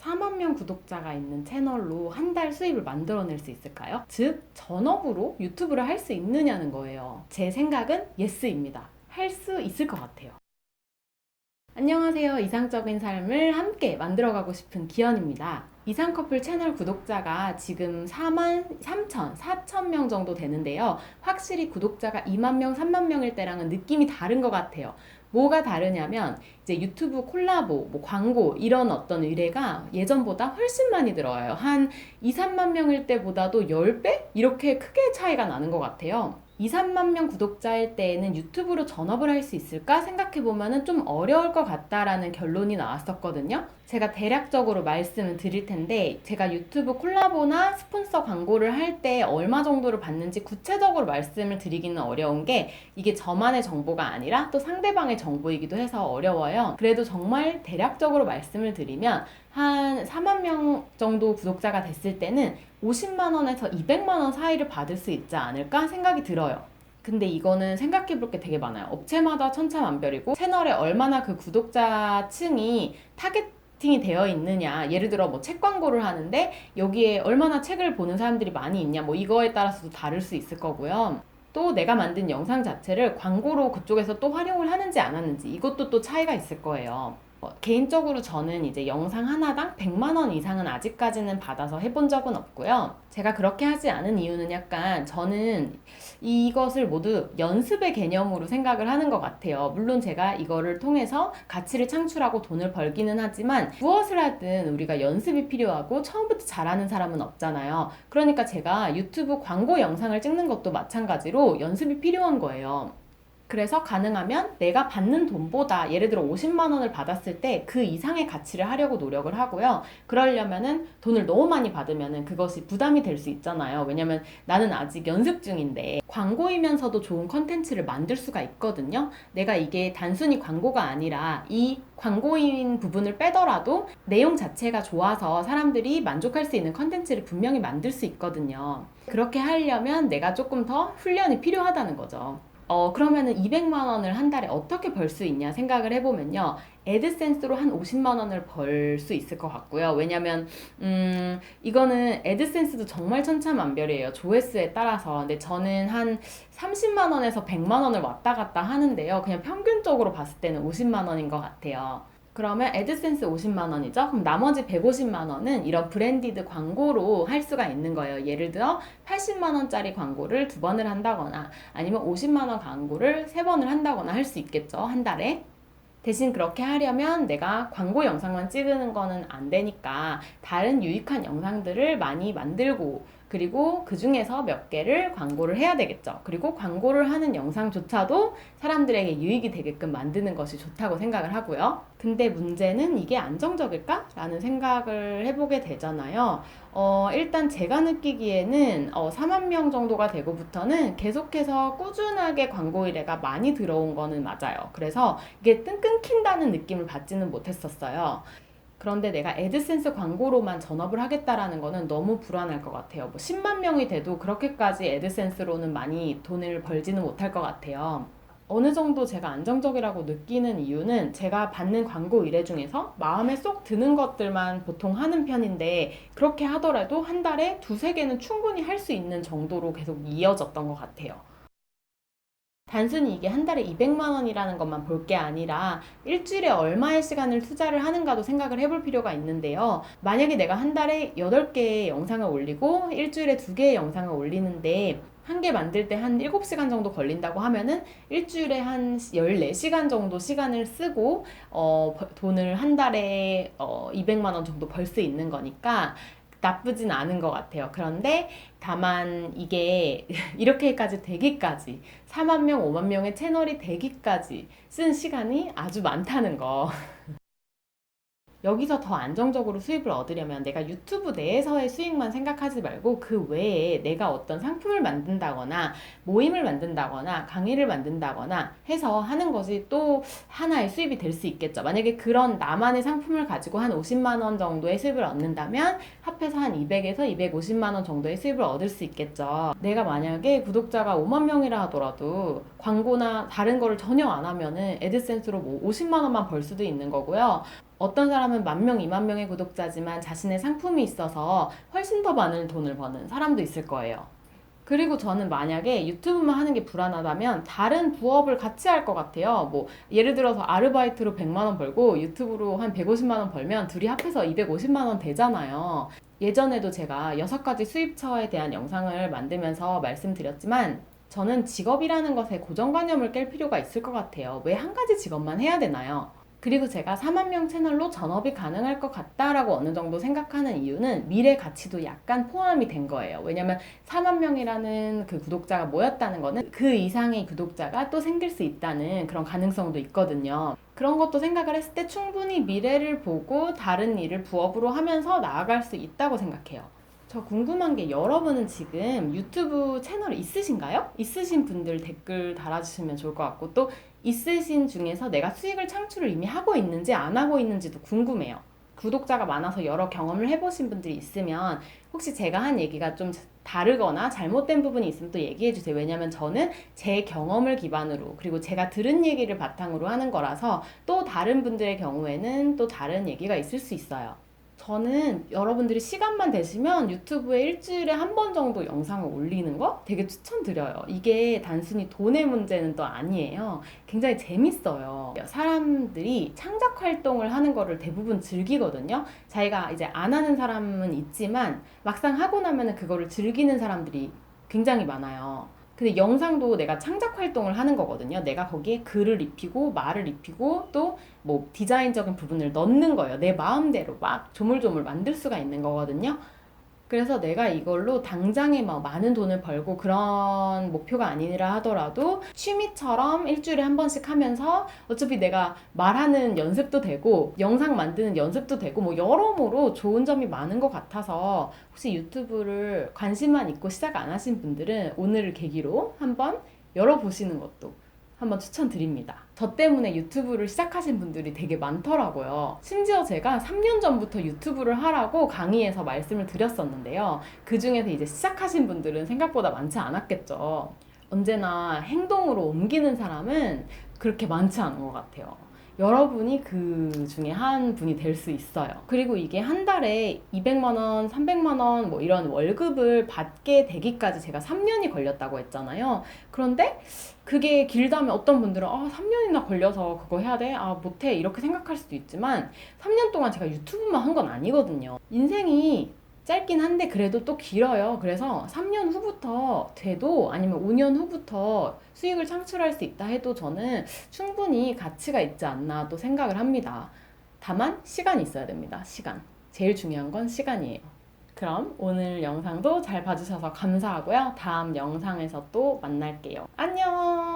4만 명 구독자가 있는 채널로 한 달 수입을 만들어낼 수 있을까요? 즉, 전업으로 유튜브를 할 수 있느냐는 거예요. 제 생각은 예스입니다. 할 수 있을 것 같아요. 안녕하세요. 이상적인 삶을 함께 만들어가고 싶은 기현입니다. 이상커플 채널 구독자가 지금 4만 3천, 4천 명 정도 되는데요. 확실히 구독자가 2만 명, 3만 명일 때랑은 느낌이 다른 것 같아요. 뭐가 다르냐면 이제 유튜브 콜라보, 뭐 광고 이런 어떤 의뢰가 예전보다 훨씬 많이 들어와요. 한 2, 3만 명일 때보다도 10배? 이렇게 크게 차이가 나는 것 같아요. 2, 3만 명 구독자일 때에는 유튜브로 전업을 할 수 있을까 생각해보면 좀 어려울 것 같다라는 결론이 나왔었거든요. 제가 대략적으로 말씀을 드릴 텐데, 제가 유튜브 콜라보나 스폰서 광고를 할 때 얼마 정도를 받는지 구체적으로 말씀을 드리기는 어려운 게, 이게 저만의 정보가 아니라 또 상대방의 정보이기도 해서 어려워요. 그래도 정말 대략적으로 말씀을 드리면 한 4만 명 정도 구독자가 됐을 때는 50만 원에서 200만 원 사이를 받을 수 있지 않을까 생각이 들어요. 근데 이거는 생각해볼 게 되게 많아요. 업체마다 천차만별이고, 채널에 얼마나 그 구독자층이 타겟팅이 되어 있느냐, 예를 들어 뭐 책 광고를 하는데 여기에 얼마나 책을 보는 사람들이 많이 있냐, 뭐 이거에 따라서도 다를 수 있을 거고요. 또 내가 만든 영상 자체를 광고로 그쪽에서 또 활용을 하는지 안 하는지, 이것도 또 차이가 있을 거예요. 개인적으로 저는 이제 영상 하나당 100만 원 이상은 아직까지는 받아서 해본 적은 없고요. 제가 그렇게 하지 않은 이유는 약간 저는 이것을 모두 연습의 개념으로 생각을 하는 것 같아요. 물론 제가 이거를 통해서 가치를 창출하고 돈을 벌기는 하지만, 무엇을 하든 우리가 연습이 필요하고 처음부터 잘하는 사람은 없잖아요. 그러니까 제가 유튜브 광고 영상을 찍는 것도 마찬가지로 연습이 필요한 거예요. 그래서 가능하면 내가 받는 돈보다, 예를 들어 50만 원을 받았을 때 그 이상의 가치를 하려고 노력을 하고요. 그러려면은 돈을 너무 많이 받으면은 그것이 부담이 될 수 있잖아요. 왜냐면 나는 아직 연습 중인데 광고이면서도 좋은 컨텐츠를 만들 수가 있거든요. 내가 이게 단순히 광고가 아니라 이 광고인 부분을 빼더라도 내용 자체가 좋아서 사람들이 만족할 수 있는 컨텐츠를 분명히 만들 수 있거든요. 그렇게 하려면 내가 조금 더 훈련이 필요하다는 거죠. 그러면은 200만 원을 한 달에 어떻게 벌 수 있냐 생각을 해보면요. 애드센스로 한 50만 원을 벌 수 있을 것 같고요. 왜냐면, 이거는 애드센스도 정말 천차만별이에요. 조회수에 따라서. 근데 저는 한 30만 원에서 100만 원을 왔다 갔다 하는데요. 그냥 평균적으로 봤을 때는 50만 원인 것 같아요. 그러면 애드센스 50만 원이죠? 그럼 나머지 150만 원은 이런 브랜디드 광고로 할 수가 있는 거예요. 예를 들어 80만 원짜리 광고를 2번을 한다거나, 아니면 50만 원 광고를 3번을 한다거나 할 수 있겠죠, 한 달에. 대신 그렇게 하려면 내가 광고 영상만 찍는 거는 안 되니까 다른 유익한 영상들을 많이 만들고, 그리고 그 중에서 몇 개를 광고를 해야 되겠죠. 그리고 광고를 하는 영상조차도 사람들에게 유익이 되게끔 만드는 것이 좋다고 생각을 하고요. 근데 문제는 이게 안정적일까? 라는 생각을 해보게 되잖아요. 일단 제가 느끼기에는 4만 명 정도가 되고부터는 계속해서 꾸준하게 광고 의뢰가 많이 들어온 거는 맞아요. 그래서 이게 뜬 끊긴다는 느낌을 받지는 못했었어요. 그런데 내가 애드센스 광고로만 전업을 하겠다라는 거는 너무 불안할 것 같아요. 뭐 10만 명이 돼도 그렇게까지 애드센스로는 많이 돈을 벌지는 못할 것 같아요. 어느 정도 제가 안정적이라고 느끼는 이유는, 제가 받는 광고 의뢰 중에서 마음에 쏙 드는 것들만 보통 하는 편인데, 그렇게 하더라도 한 달에 두세 개는 충분히 할 수 있는 정도로 계속 이어졌던 것 같아요. 단순히 이게 한 달에 200만 원이라는 것만 볼 게 아니라 일주일에 얼마의 시간을 투자를 하는가도 생각을 해볼 필요가 있는데요. 만약에 내가 한 달에 8개의 영상을 올리고 일주일에 2개의 영상을 올리는데, 한 개 만들 때 한 7시간 정도 걸린다고 하면은 일주일에 한 14시간 정도 시간을 쓰고 돈을 한 달에 200만 원 정도 벌 수 있는 거니까 나쁘진 않은 것 같아요. 그런데 다만 이게 이렇게까지 되기까지, 4만 명, 5만 명의 채널이 되기까지 쓴 시간이 아주 많다는 거. 여기서 더 안정적으로 수입을 얻으려면 내가 유튜브 내에서의 수익만 생각하지 말고, 그 외에 내가 어떤 상품을 만든다거나 모임을 만든다거나 강의를 만든다거나 해서 하는 것이 또 하나의 수입이 될 수 있겠죠. 만약에 그런 나만의 상품을 가지고 한 50만 원 정도의 수입을 얻는다면 합해서 한 200에서 250만 원 정도의 수입을 얻을 수 있겠죠. 내가 만약에 구독자가 5만 명이라 하더라도 광고나 다른 거를 전혀 안 하면은 애드센스로 뭐 50만 원만 벌 수도 있는 거고요. 어떤 사람은 10,000명, 2만 명의 구독자지만 자신의 상품이 있어서 훨씬 더 많은 돈을 버는 사람도 있을 거예요. 그리고 저는 만약에 유튜브만 하는 게 불안하다면 다른 부업을 같이 할 것 같아요. 뭐 예를 들어서 아르바이트로 100만 원 벌고 유튜브로 한 150만 원 벌면 둘이 합해서 250만 원 되잖아요. 예전에도 제가 6가지 수입처에 대한 영상을 만들면서 말씀드렸지만 저는 직업이라는 것에 고정관념을 깰 필요가 있을 것 같아요. 왜 한 가지 직업만 해야 되나요? 그리고 제가 4만 명 채널로 전업이 가능할 것 같다라고 어느 정도 생각하는 이유는 미래 가치도 약간 포함이 된 거예요. 왜냐면 4만 명이라는 그 구독자가 모였다는 거는 그 이상의 구독자가 또 생길 수 있다는 그런 가능성도 있거든요. 그런 것도 생각을 했을 때 충분히 미래를 보고 다른 일을 부업으로 하면서 나아갈 수 있다고 생각해요. 저 궁금한 게 여러분은 지금 유튜브 채널이 있으신가요? 있으신 분들 댓글 달아주시면 좋을 것 같고 또 있으신 중에서 내가 수익을 창출을 이미 하고 있는지 안 하고 있는지도 궁금해요. 구독자가 많아서 여러 경험을 해보신 분들이 있으면 혹시 제가 한 얘기가 좀 다르거나 잘못된 부분이 있으면 또 얘기해 주세요. 왜냐면 저는 제 경험을 기반으로 그리고 제가 들은 얘기를 바탕으로 하는 거라서 또 다른 분들의 경우에는 또 다른 얘기가 있을 수 있어요. 저는 여러분들이 시간만 되시면 유튜브에 일주일에 한 번 정도 영상을 올리는 거 되게 추천드려요. 이게 단순히 돈의 문제는 또 아니에요. 굉장히 재밌어요. 사람들이 창작 활동을 하는 거를 대부분 즐기거든요. 자기가 이제 안 하는 사람은 있지만 막상 하고 나면 그거를 즐기는 사람들이 굉장히 많아요. 근데 영상도 내가 창작 활동을 하는 거거든요. 내가 거기에 글을 입히고 말을 입히고 또 뭐 디자인적인 부분을 넣는 거예요. 내 마음대로 막 조물조물 만들 수가 있는 거거든요. 그래서 내가 이걸로 당장에 막 많은 돈을 벌고 그런 목표가 아니라 하더라도 취미처럼 일주일에 한 번씩 하면서 어차피 내가 말하는 연습도 되고 영상 만드는 연습도 되고 뭐 여러모로 좋은 점이 많은 것 같아서 혹시 유튜브를 관심만 있고 시작 안 하신 분들은 오늘을 계기로 한번 열어보시는 것도 한번 추천드립니다. 저 때문에 유튜브를 시작하신 분들이 되게 많더라고요. 심지어 제가 3년 전부터 유튜브를 하라고 강의에서 말씀을 드렸었는데요. 그 중에서 이제 시작하신 분들은 생각보다 많지 않았겠죠. 언제나 행동으로 옮기는 사람은 그렇게 많지 않은 것 같아요. 여러분이 그 중에 한 분이 될 수 있어요. 그리고 이게 한 달에 200만 원, 300만 원 뭐 이런 월급을 받게 되기까지 제가 3년이 걸렸다고 했잖아요. 그런데 그게 길다면 어떤 분들은 3년이나 걸려서 그거 해야 돼? 못해. 이렇게 생각할 수도 있지만 3년 동안 제가 유튜브만 한 건 아니거든요. 인생이 짧긴 한데 그래도 또 길어요. 그래서 3년 후부터 돼도 아니면 5년 후부터 수익을 창출할 수 있다 해도 저는 충분히 가치가 있지 않나 또 생각을 합니다. 다만 시간이 있어야 됩니다. 시간. 제일 중요한 건 시간이에요. 그럼 오늘 영상도 잘 봐주셔서 감사하고요. 다음 영상에서 또 만날게요. 안녕!